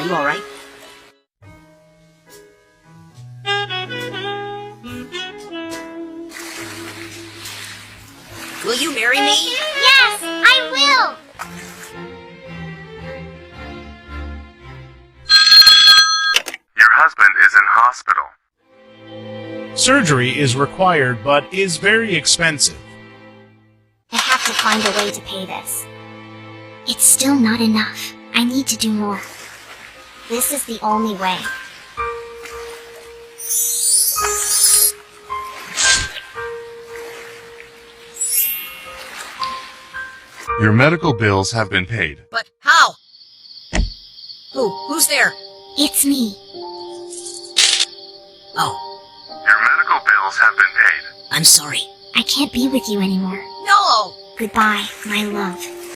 you alright? Will you marry me? Yes, I will! Your husband is in hospital. Surgery is required but is very expensive. I have to find a way to pay this. It's still not enough. I need to do more. This is the only way. Your medical bills have been paid. But how? Who's there? It's me. Oh, Your medical bills have been paid. I'm sorry. I can't be with you anymore. No! Goodbye, my love.